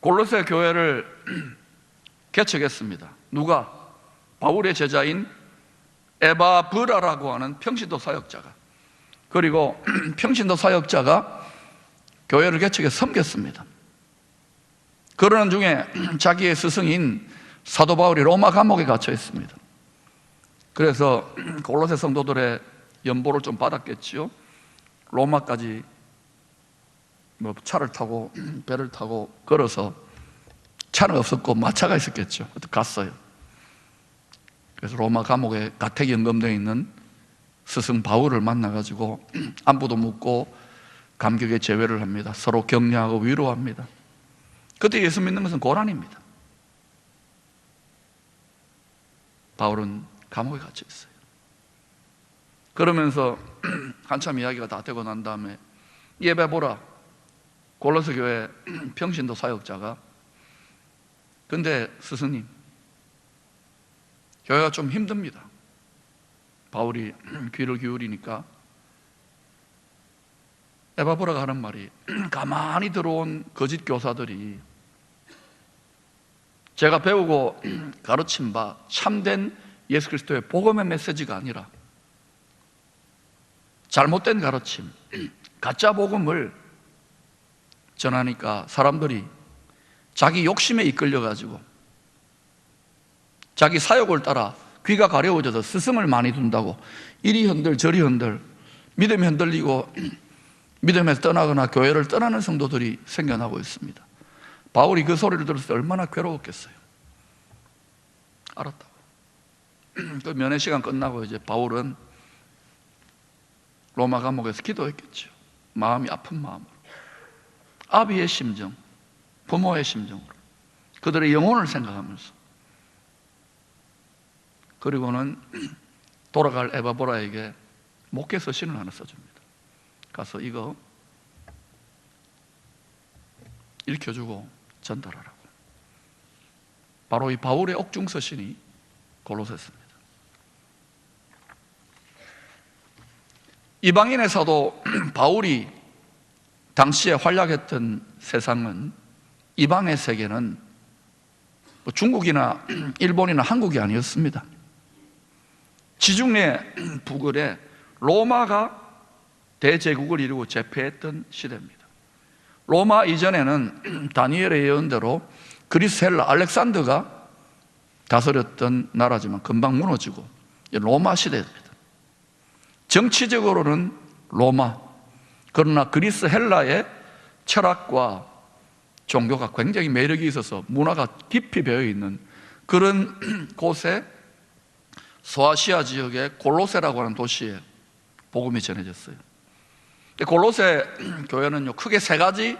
골로새 교회를 개척했습니다. 누가? 바울의 제자인 에바브라라고 하는 평신도 사역자가. 그리고 평신도 사역자가 교회를 개척해서 섬겼습니다. 그러는 중에 자기의 스승인 사도 바울이 로마 감옥에 갇혀 있습니다. 그래서 골로새 성도들의 연보를 좀 받았겠지요. 로마까지 차를 타고 배를 타고 걸어서, 차는 없었고 마차가 있었겠죠. 갔어요. 그래서 로마 감옥에 가택 연금되어 있는 스승 바울을 만나가지고 안부도 묻고 감격의 제외를 합니다. 서로 격려하고 위로합니다. 그때 예수 믿는 것은 고난입니다. 바울은 감옥에 갇혀 있어요. 그러면서 한참 이야기가 다 되고 난 다음에 에바브라, 골로새 교회 평신도 사역자가, 근데 스승님, 교회가 좀 힘듭니다. 바울이 귀를 기울이니까 에바브라가 하는 말이, 가만히 들어온 거짓 교사들이 제가 배우고 가르친 바 참된 예수 그리스도의 복음의 메시지가 아니라 잘못된 가르침, 가짜 복음을 전하니까 사람들이 자기 욕심에 이끌려가지고 자기 사욕을 따라 귀가 가려워져서 스승을 많이 둔다고 이리 흔들 저리 흔들 믿음이 흔들리고 믿음에서 떠나거나 교회를 떠나는 성도들이 생겨나고 있습니다. 바울이 그 소리를 들었을 때 얼마나 괴로웠겠어요. 알았다고. 그 면회 시간 끝나고 이제 바울은 로마 감옥에서 기도했겠죠. 마음이 아픈 마음으로, 아비의 심정, 부모의 심정으로, 그들의 영혼을 생각하면서. 그리고는 돌아갈 에바브라에게 목회 서신을 하나 써줍니다. 가서 이거 읽혀주고 전달하라고. 바로 이 바울의 옥중 서신이 골로새서입니다. 이방인의 사도 바울이 당시에 활약했던 세상은, 이방의 세계는 중국이나 일본이나 한국이 아니었습니다. 지중해 북을에 로마가 대제국을 이루고 제패했던 시대입니다. 로마 이전에는 다니엘의 예언대로 그리스, 헬라, 알렉산더가 다스렸던 나라지만 금방 무너지고 로마 시대입니다. 정치적으로는 로마, 그러나 그리스, 헬라의 철학과 종교가 굉장히 매력이 있어서 문화가 깊이 배어있는 그런 곳에 소아시아 지역의 골로새라고 하는 도시에 복음이 전해졌어요. 골로새 교회는요, 크게 세 가지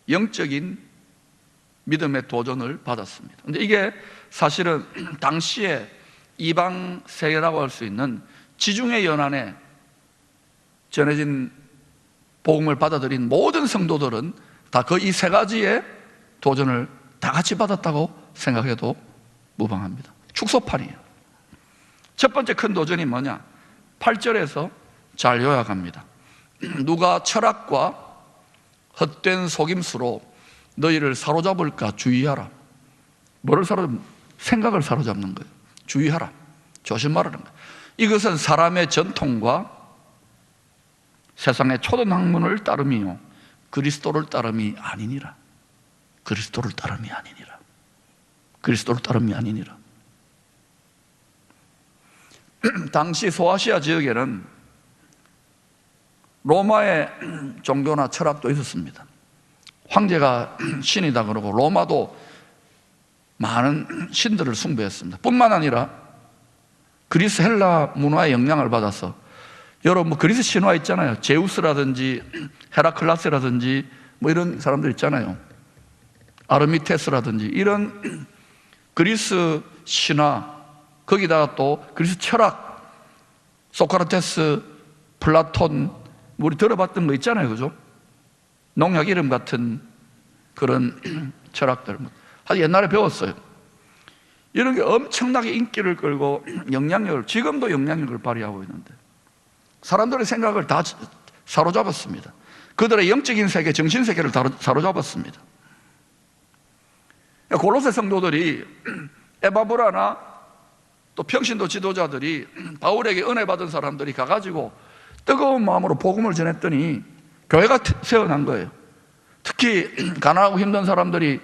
영적인 믿음의 도전을 받았습니다. 근데 이게 사실은 당시에 이방 세계라고 할 수 있는 지중해 연안에 전해진 복음을 받아들인 모든 성도들은 다 그 이 세 가지의 도전을 다 같이 받았다고 생각해도 무방합니다. 축소판이에요. 첫 번째 큰 도전이 뭐냐? 8절에서 잘 요약합니다. 누가 철학과 헛된 속임수로 너희를 사로잡을까 주의하라. 뭐를 생각을 사로잡는 거예요. 주의하라. 조심하라는 거예요. 이것은 사람의 전통과 세상의 초등 학문을 따름이요 그리스도를 따름이 아니니라. 그리스도를 따름이 아니니라. 그리스도를 따름이 아니니라. 당시 소아시아 지역에는 로마의 종교나 철학도 있었습니다. 황제가 신이다 그러고 로마도 많은 신들을 숭배했습니다. 뿐만 아니라 그리스 헬라 문화의 영향을 받아서, 여러분 그리스 신화 있잖아요. 제우스라든지 헤라클라스라든지 이런 사람들 있잖아요. 아르미테스라든지 이런 그리스 신화, 거기다가 또 그리스 철학, 소크라테스, 플라톤, 우리 들어봤던 거 있잖아요, 그죠? 농약 이름 같은 그런 철학들 아주 옛날에 배웠어요. 이런 게 엄청나게 인기를 끌고 영향력을, 지금도 영향력을 발휘하고 있는데 사람들의 생각을 다 사로잡았습니다. 그들의 영적인 세계, 정신 세계를 사로잡았습니다. 골로새 성도들이 에바브라나 또 평신도 지도자들이 바울에게 은혜 받은 사람들이 가가지고 뜨거운 마음으로 복음을 전했더니 교회가 세어난 거예요. 특히 가난하고 힘든 사람들이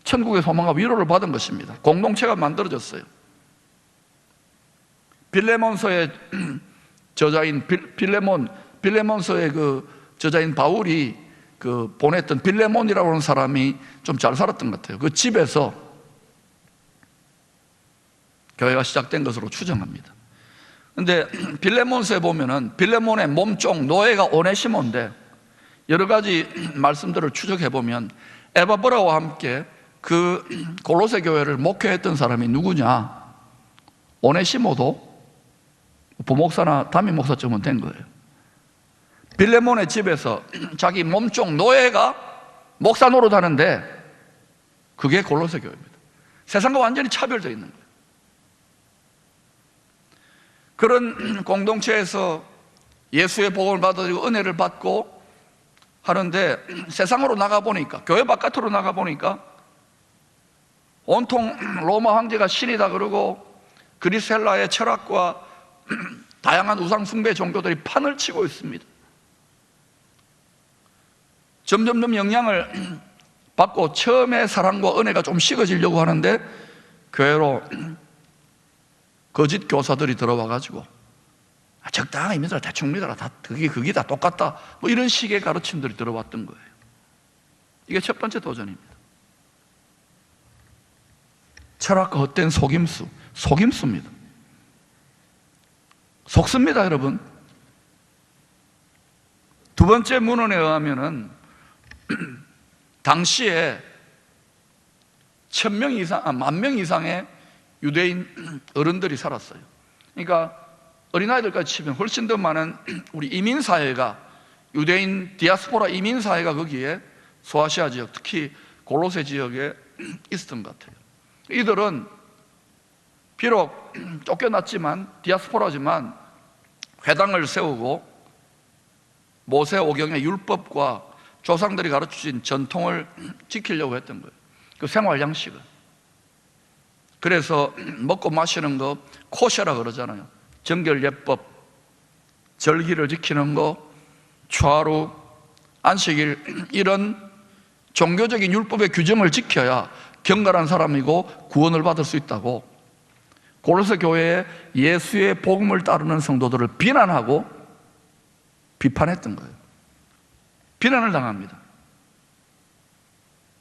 천국의 소망과 위로를 받은 것입니다. 공동체가 만들어졌어요. 빌레몬서의 저자인 빌레몬서의 그 저자인 바울이 그 보냈던 빌레몬이라고 하는 사람이 좀 잘 살았던 것 같아요. 그 집에서 교회가 시작된 것으로 추정합니다. 근데 빌레몬서에 보면은 빌레몬의 몸종 노예가 오네시모인데 여러 가지 말씀들을 추적해 보면 에바브라와 함께 그 골로새 교회를 목회했던 사람이 누구냐? 오네시모도 부목사나 담임 목사쯤은 된 거예요. 빌레몬의 집에서 자기 몸종 노예가 목사 노릇하는데 그게 골로새 교회입니다. 세상과 완전히 차별되어 있는 거예요. 그런 공동체에서 예수의 복음을 받아들이고 은혜를 받고 하는데 세상으로 나가보니까, 교회 바깥으로 나가보니까 온통 로마 황제가 신이다 그러고 그리스 헬라의 철학과 다양한 우상 숭배 종교들이 판을 치고 있습니다. 점점점 영향을 받고 처음에 사랑과 은혜가 좀 식어지려고 하는데 교회로 거짓 교사들이 들어와가지고 적당히 믿어라, 대충 믿어라, 다 그게 다 똑같다, 뭐 이런 식의 가르침들이 들어왔던 거예요. 이게 첫 번째 도전입니다. 철학과 헛된 속임수입니다. 속습니다, 여러분. 두 번째 문헌에 의하면은 당시에 10,000명 이상의 유대인 어른들이 살았어요. 그러니까 어린아이들까지 치면 훨씬 더 많은 우리 이민사회가, 유대인 디아스포라 이민사회가 거기에 소아시아 지역, 특히 골로새 지역에 있었던 것 같아요. 이들은 비록 쫓겨났지만, 디아스포라지만 회당을 세우고 모세 오경의 율법과 조상들이 가르쳐준 전통을 지키려고 했던 거예요. 그 생활 양식을. 그래서 먹고 마시는 거 코셰라 그러잖아요. 정결예법, 절기를 지키는 거, 추하루, 안식일, 이런 종교적인 율법의 규정을 지켜야 경건한 사람이고 구원을 받을 수 있다고 골로새 교회에 예수의 복음을 따르는 성도들을 비난하고 비판했던 거예요. 비난을 당합니다.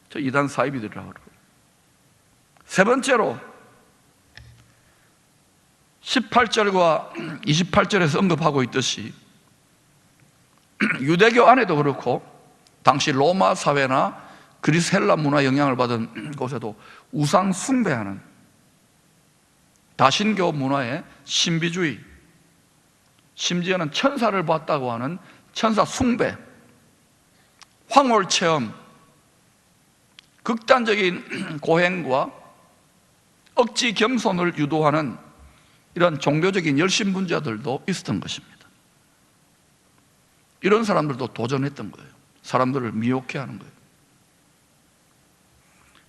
저 이단 사이비들이라고 그러고. 세 번째로 18절과 28절에서 언급하고 있듯이 유대교 안에도 그렇고 당시 로마 사회나 그리스 헬라 문화 영향을 받은 곳에도 우상 숭배하는 다신교 문화의 신비주의, 심지어는 천사를 봤다고 하는 천사 숭배, 황홀체험, 극단적인 고행과 억지 겸손을 유도하는 이런 종교적인 열심분자들도 있었던 것입니다. 이런 사람들도 도전했던 거예요. 사람들을 미혹해 하는 거예요.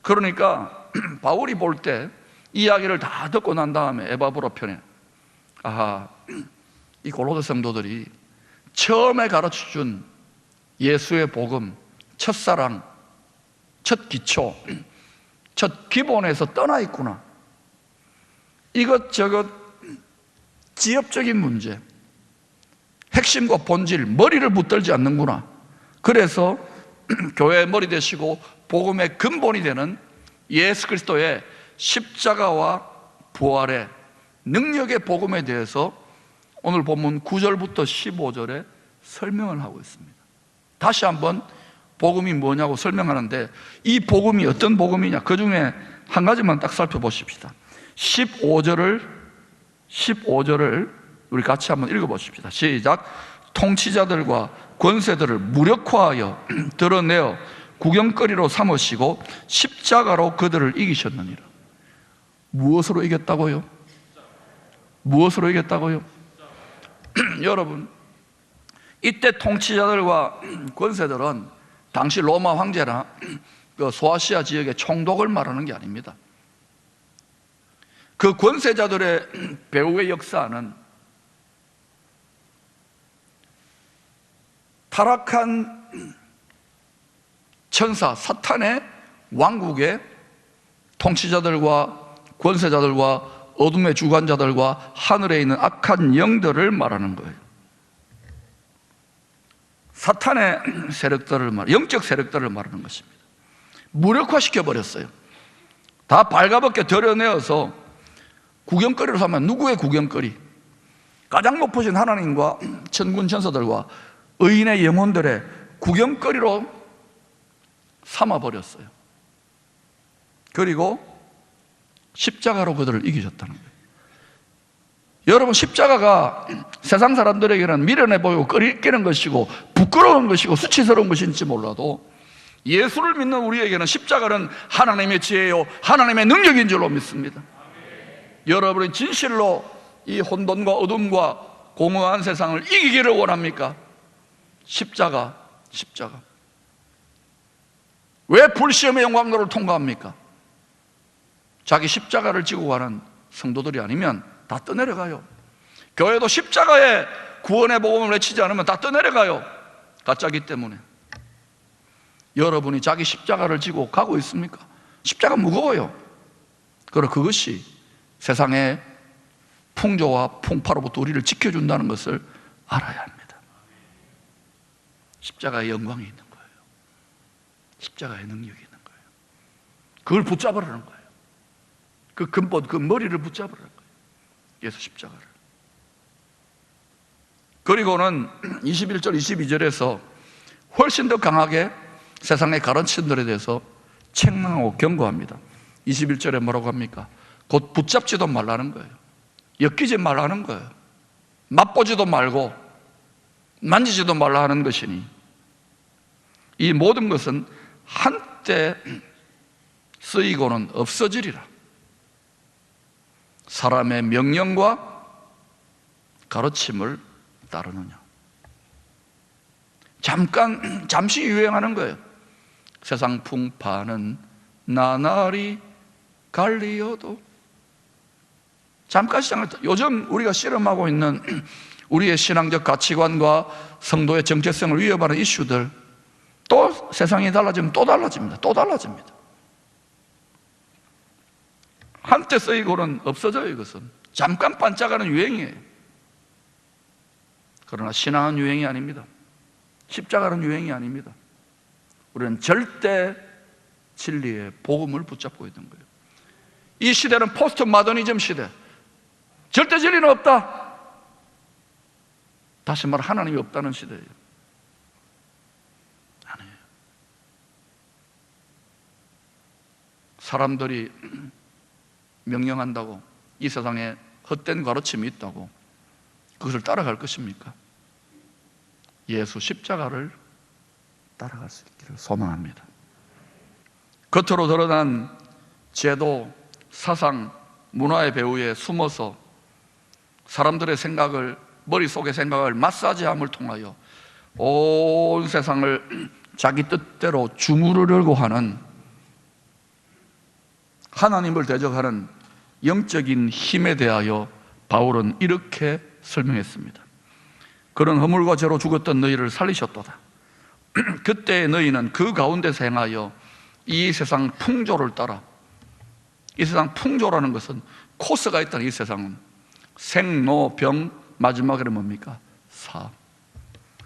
그러니까 바울이 볼 때 이야기를 다 듣고 난 다음에 에바브라 편에 이 골로새 성도들이 처음에 가르쳐준 예수의 복음, 첫사랑, 첫 기초, 첫 기본에서 떠나 있구나. 이것저것 지엽적인 문제, 핵심과 본질, 머리를 붙들지 않는구나. 그래서 교회의 머리 되시고 복음의 근본이 되는 예수 그리스도의 십자가와 부활의 능력의 복음에 대해서 오늘 본문 9절부터 15절에 설명을 하고 있습니다. 다시 한번 복음이 뭐냐고 설명하는데 이 복음이 어떤 복음이냐, 그 중에 한 가지만 딱 살펴보십시다. 15절을 우리 같이 한번 읽어보십시다. 시작. 통치자들과 권세들을 무력화하여 드러내어 구경거리로 삼으시고 십자가로 그들을 이기셨느니라. 무엇으로 이겼다고요? 무엇으로 이겼다고요? 여러분, 이때 통치자들과 권세들은 당시 로마 황제나 그 소아시아 지역의 총독을 말하는 게 아닙니다. 그 권세자들의 배후의 역사는 타락한 천사 사탄의 왕국의 통치자들과 권세자들과 어둠의 주관자들과 하늘에 있는 악한 영들을 말하는 거예요. 사탄의 세력들을 영적 세력들을 말하는 것입니다. 무력화시켜 버렸어요. 다 발가벗게 드러내어서 구경거리로 삼으면 누구의 구경거리? 가장 높으신 하나님과 천군 천사들과 의인의 영혼들의 구경거리로 삼아버렸어요. 그리고 십자가로 그들을 이기셨다는 거예요. 여러분, 십자가가 세상 사람들에게는 미련해 보이고 끓이는 것이고 부끄러운 것이고 수치스러운 것인지 몰라도 예수를 믿는 우리에게는 십자가는 하나님의 지혜요 하나님의 능력인 줄로 믿습니다. 여러분이 진실로 이 혼돈과 어둠과 공허한 세상을 이기기를 원합니까? 십자가. 왜 불시험의 영광로를 통과합니까? 자기 십자가를 지고 가는 성도들이 아니면 다 떠내려가요. 교회도 십자가의 구원의 복음을 외치지 않으면 다 떠내려가요. 가짜기 때문에. 여러분이 자기 십자가를 지고 가고 있습니까? 십자가 무거워요. 그러나 그것이 세상의 풍조와 풍파로부터 우리를 지켜준다는 것을 알아야 합니다. 십자가의 영광이 있는 거예요. 십자가의 능력이 있는 거예요. 그걸 붙잡으라는 거예요. 그 근본, 그 머리를 붙잡으라는 거예요. 그래서 십자가를. 그리고는 21절, 22절에서 훨씬 더 강하게 세상의 가르침들에 대해서 책망하고 경고합니다. 21절에 뭐라고 합니까? 곧 붙잡지도 말라는 거예요. 엮이지 말라는 거예요. 맛보지도 말고 만지지도 말라 하는 것이니 이 모든 것은 한때 쓰이고는 없어지리라. 사람의 명령과 가르침을 따르느냐. 잠시 유행하는 거예요. 세상 풍파는 나날이 갈리어도. 잠깐 시장을, 요즘 우리가 씨름하고 있는 우리의 신앙적 가치관과 성도의 정체성을 위협하는 이슈들, 또 세상이 달라지면 또 달라집니다. 또 달라집니다. 한때 쓰이고는 없어져요. 이것은 잠깐 반짝하는 유행이에요. 그러나 신앙은 유행이 아닙니다. 십자가는 유행이 아닙니다. 우리는 절대 진리의 복음을 붙잡고 있는 거예요. 이 시대는 포스트 마더니즘 시대. 절대 진리는 없다. 다시 말해 하나님이 없다는 시대예요. 아니에요. 사람들이 명령한다고 이 세상에 헛된 가르침이 있다고 그것을 따라갈 것입니까? 예수 십자가를 따라갈 수 있기를 소망합니다. 겉으로 드러난 제도, 사상, 문화의 배후에 숨어서 사람들의 생각을, 머릿속의 생각을 마사지함을 통하여 온 세상을 자기 뜻대로 주무르려고 하는, 하나님을 대적하는 영적인 힘에 대하여 바울은 이렇게 설명했습니다. 그런 허물과 죄로 죽었던 너희를 살리셨도다. 그때 너희는 그 가운데서 행하여 이 세상 풍조를 따라, 이 세상 풍조라는 것은 코스가 있다는, 이 세상은 생로병, 마지막에는 뭡니까?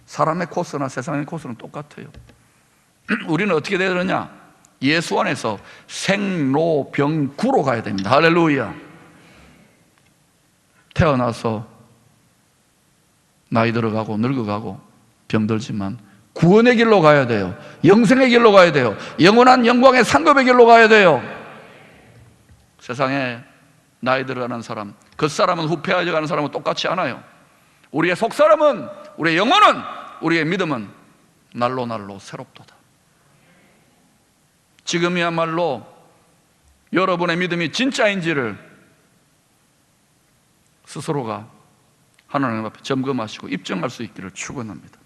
사람의 코스나 세상의 코스는 똑같아요. 우리는 어떻게 되야 되느냐? 예수 안에서 생로병구로 가야 됩니다. 할렐루야. 태어나서 나이 들어가고 늙어가고 병들지만 구원의 길로 가야 돼요. 영생의 길로 가야 돼요. 영원한 영광의 상급의 길로 가야 돼요. 세상에 나이 들어가는 사람, 겉사람은 후패하여 가는 사람은 똑같지 않아요. 우리의 속사람은, 우리의 영혼은, 우리의 믿음은 날로 날로 새롭도다. 지금이야말로 여러분의 믿음이 진짜인지를 스스로가 하나님 앞에 점검하시고 입증할 수 있기를 축원합니다.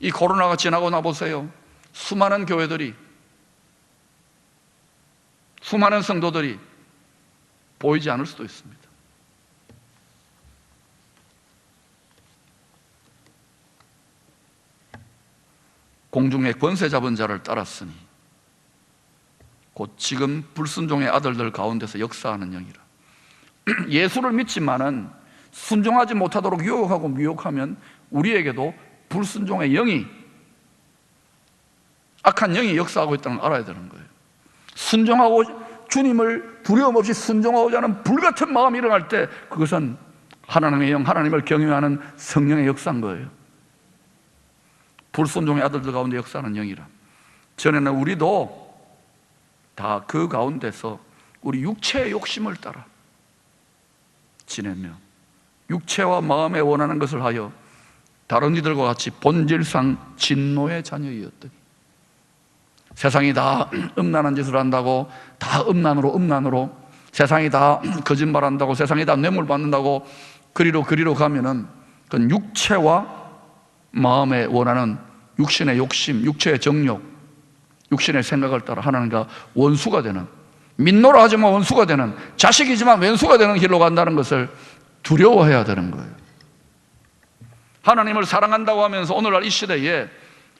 이 코로나가 지나고 나보세요. 수많은 교회들이, 수많은 성도들이 보이지 않을 수도 있습니다. 공중의 권세 잡은 자를 따랐으니 곧 지금 불순종의 아들들 가운데서 역사하는 영이라. 예수를 믿지만은 순종하지 못하도록 유혹하고 미혹하면 우리에게도 불순종의 영이, 악한 영이 역사하고 있다는 걸 알아야 되는 거예요. 순종하고, 주님을 두려움 없이 순종하고자 하는 불같은 마음이 일어날 때 그것은 하나님의 영, 하나님을 경외하는 성령의 역사인 거예요. 불순종의 아들들 가운데 역사하는 영이라. 전에는 우리도 다 그 가운데서 우리 육체의 욕심을 따라 지내며 육체와 마음에 원하는 것을 하여 다른 이들과 같이 본질상 진노의 자녀이었더니, 세상이 다 음란한 짓을 한다고 다 음란으로, 세상이 다 거짓말한다고, 세상이 다 뇌물 받는다고 그리로 가면은 그건 육체와 마음에 원하는 육신의 욕심, 육체의 정욕, 육신의 생각을 따라 하나님과 원수가 되는, 민노라 하지만 원수가 되는, 자식이지만 왼수가 되는 길로 간다는 것을 두려워해야 되는 거예요. 하나님을 사랑한다고 하면서 오늘날 이 시대에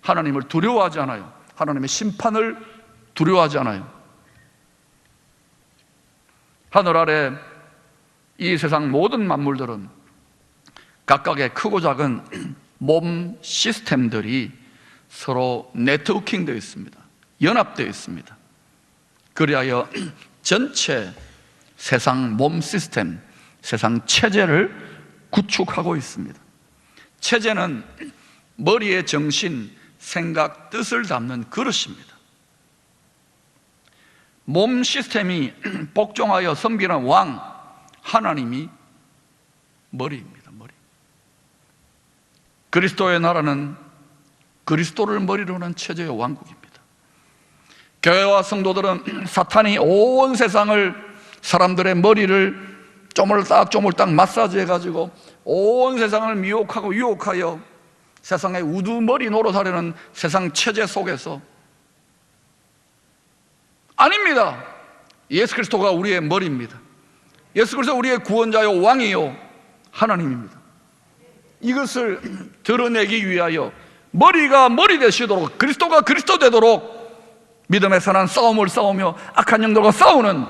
하나님을 두려워하지 않아요. 하나님의 심판을 두려워하지 않아요. 하늘 아래 이 세상 모든 만물들은 각각의 크고 작은 몸 시스템들이 서로 네트워킹 되어 있습니다. 연합되어 있습니다. 그리하여 전체 세상 몸 시스템, 세상 체제를 구축하고 있습니다. 체제는 머리의 정신, 생각, 뜻을 담는 그릇입니다. 몸 시스템이 복종하여 섬기는 왕, 하나님이 머리입니다. 머리. 그리스도의 나라는 그리스도를 머리로 하는 체제의 왕국입니다. 교회와 성도들은 사탄이 온 세상을, 사람들의 머리를 쪼물딱 마사지해가지고 온 세상을 미혹하고 유혹하여 세상의 우두머리 노릇하려는 세상 체제 속에서, 아닙니다. 예수 그리스도가 우리의 머리입니다. 예수 그리스도 우리의 구원자요 왕이요 하나님입니다. 이것을 드러내기 위하여 머리가 머리 되시도록, 그리스도가 그리스도 되도록 믿음의 선한 싸움을 싸우며 악한 영들과 싸우는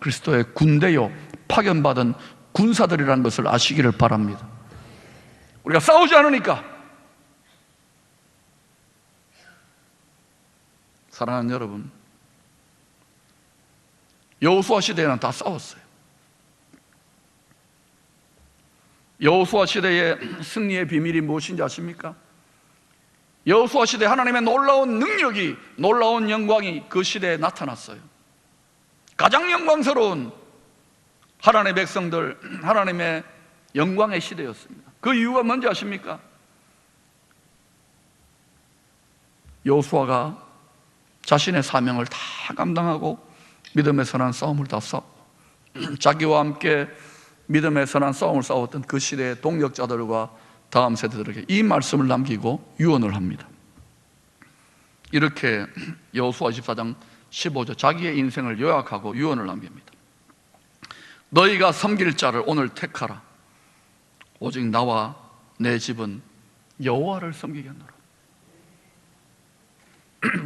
그리스도의 군대요 파견받은 군사들이라는 것을 아시기를 바랍니다. 우리가 싸우지 않으니까. 사랑하는 여러분, 여호수아 시대에는 다 싸웠어요. 여호수아 시대의 승리의 비밀이 무엇인지 아십니까? 여호수아 시대 하나님의 놀라운 능력이, 놀라운 영광이 그 시대에 나타났어요. 가장 영광스러운 하나님의 백성들, 하나님의 영광의 시대였습니다. 그 이유가 뭔지 아십니까? 여호수아가 자신의 사명을 다 감당하고 믿음의 선한 싸움을 다 싸우고, 자기와 함께 믿음의 선한 싸움을 싸웠던 그 시대의 동력자들과 다음 세대들에게 이 말씀을 남기고 유언을 합니다. 이렇게 여호수아 24장 15절 자기의 인생을 요약하고 유언을 남깁니다. 너희가 섬길 자를 오늘 택하라. 오직 나와 내 집은 여호와를 섬기겠노라.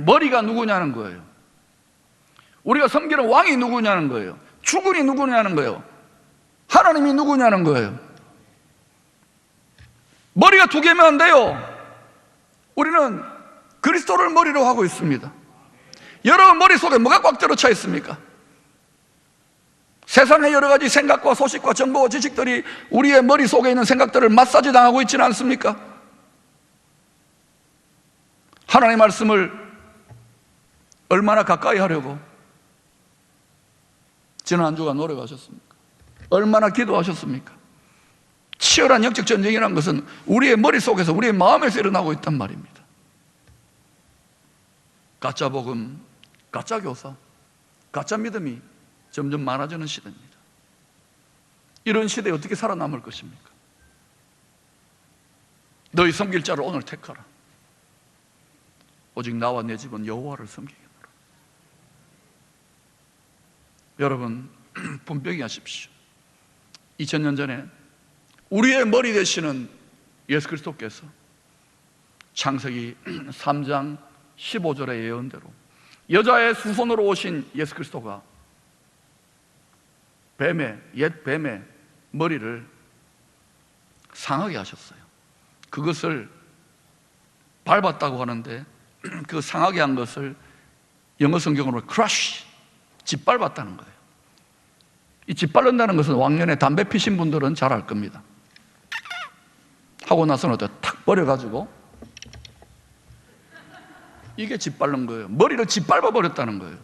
머리가 누구냐는 거예요. 우리가 섬기는 왕이 누구냐는 거예요. 주군이 누구냐는 거예요. 하나님이 누구냐는 거예요. 머리가 두 개면 안 돼요. 우리는 그리스도를 머리로 하고 있습니다. 여러분 머릿속에 뭐가 꽉 들어차 있습니까? 세상의 여러 가지 생각과 소식과 정보와 지식들이 우리의 머릿속에 있는 생각들을 마사지 당하고 있지는 않습니까? 하나님의 말씀을 얼마나 가까이 하려고 지난주가 노력하셨습니까? 얼마나 기도하셨습니까? 치열한 영적 전쟁이라는 것은 우리의 머릿속에서, 우리의 마음에서 일어나고 있단 말입니다. 가짜 복음, 가짜 교사, 가짜 믿음이 점점 많아지는 시대입니다. 이런 시대에 어떻게 살아남을 것입니까? 너희 섬길 자를 오늘 택하라. 오직 나와 내 집은 여호와를 섬기겠노라. 여러분, 분명히 하십시오. 2000년 전에 우리의 머리 되시는 예수 그리스도께서 창세기 3장 15절의 예언대로 여자의 후손으로 오신 예수 그리스도가 옛 뱀의 머리를 상하게 하셨어요. 그것을 밟았다고 하는데 그 상하게 한 것을 영어 성경으로 crush, 짓밟았다는 거예요. 이 짓밟는다는 것은 왕년에 담배 피신 분들은 잘 알 겁니다. 하고 나서는 탁 버려가지고 이게 짓밟는 거예요. 머리를 짓밟아 버렸다는 거예요.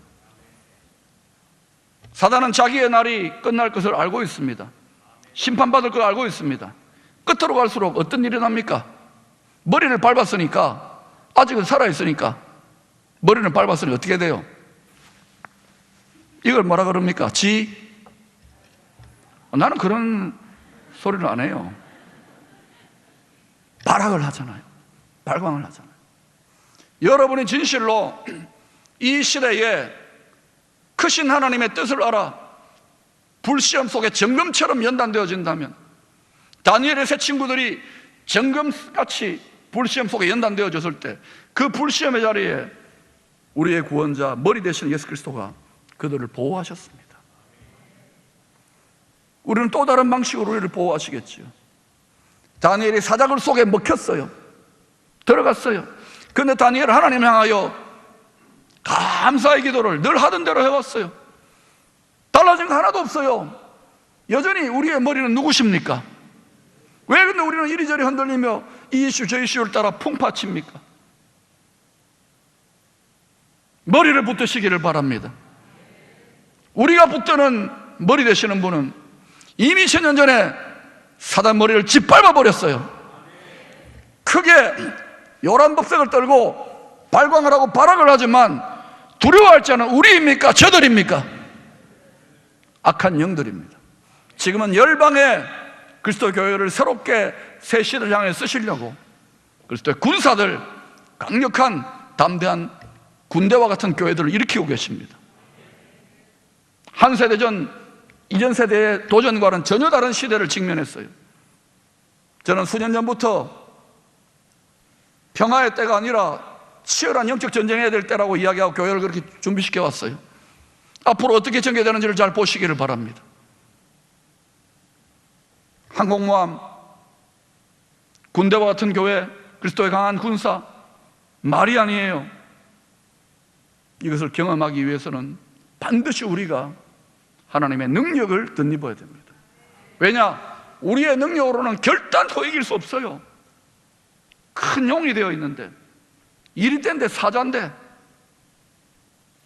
사단은 자기의 날이 끝날 것을 알고 있습니다. 심판받을 걸 알고 있습니다. 끝으로 갈수록 어떤 일이 납니까? 머리를 밟았으니까, 아직은 살아있으니까 머리를 밟았으니 어떻게 돼요? 이걸 뭐라 그럽니까? 나는 그런 소리를 안 해요. 발악을 하잖아요. 발광을 하잖아요. 여러분이 진실로 이 시대에 크신 하나님의 뜻을 알아 불시험 속에 정금처럼 연단되어진다면, 다니엘의 세 친구들이 정금같이 불시험 속에 연단되어졌을 때 그 불시험의 자리에 우리의 구원자, 머리 되시는 예수 그리스도가 그들을 보호하셨습니다. 우리는 또 다른 방식으로 우리를 보호하시겠지요. 다니엘이 사자굴 속에 먹혔어요. 들어갔어요. 그런데 다니엘은 하나님 향하여 감사의 기도를 늘 하던 대로 해왔어요. 달라진 거 하나도 없어요. 여전히 우리의 머리는 누구십니까? 왜 근데 우리는 이리저리 흔들리며 이 이슈 저 이슈를 따라 풍파칩니까? 머리를 붙드시기를 바랍니다. 우리가 붙드는 머리 되시는 분은 이미 1000년 전에 사단 머리를 짓밟아 버렸어요. 크게 요란법색을 떨고 발광을 하고 발악을 하지만 두려워할 자는 우리입니까? 저들입니까? 악한 영들입니다. 지금은 열방의 그리스도 교회를 새롭게 새 시대를 향해 쓰시려고 그리스도의 군사들, 강력한 담대한 군대와 같은 교회들을 일으키고 계십니다. 한 세대 전 이전 세대의 도전과는 전혀 다른 시대를 직면했어요. 저는 수년 전부터 평화의 때가 아니라 치열한 영적 전쟁해야 될 때라고 이야기하고 교회를 그렇게 준비시켜 왔어요. 앞으로 어떻게 전개되는지를 잘 보시기를 바랍니다. 항공모함, 군대와 같은 교회, 그리스도의 강한 군사, 말이 아니에요. 이것을 경험하기 위해서는 반드시 우리가 하나님의 능력을 덧입어야 됩니다. 왜냐? 우리의 능력으로는 결단코 이길 수 없어요. 큰 용이 되어 있는데, 일이 된데 사자인데,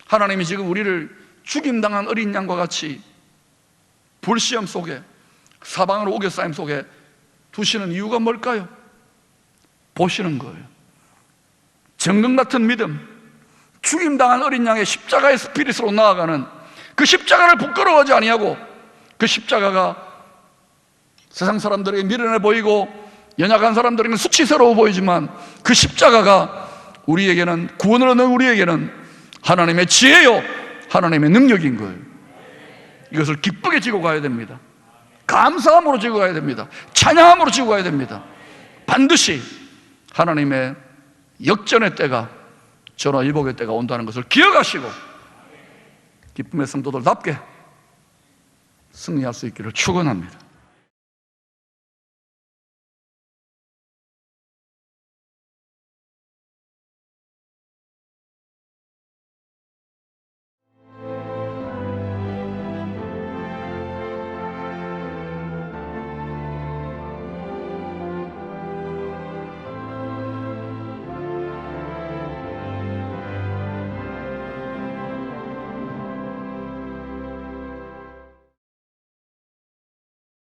하나님이 지금 우리를 죽임당한 어린 양과 같이 불시험 속에, 사방으로 우겨싸임 속에 두시는 이유가 뭘까요? 보시는 거예요. 정금 같은 믿음, 죽임당한 어린 양의 십자가의 스피릿으로 나아가는 그 십자가를 부끄러워하지 아니하고, 그 십자가가 세상 사람들에게 미련해 보이고 연약한 사람들에게는 수치스러워 보이지만 그 십자가가 우리에게는, 구원을 얻는 우리에게는 하나님의 지혜요, 하나님의 능력인 거예요. 이것을 기쁘게 지고 가야 됩니다. 감사함으로 지고 가야 됩니다. 찬양함으로 지고 가야 됩니다. 반드시 하나님의 역전의 때가, 전화위복의 때가 온다는 것을 기억하시고 기쁨의 성도들답게 승리할 수 있기를 축원합니다.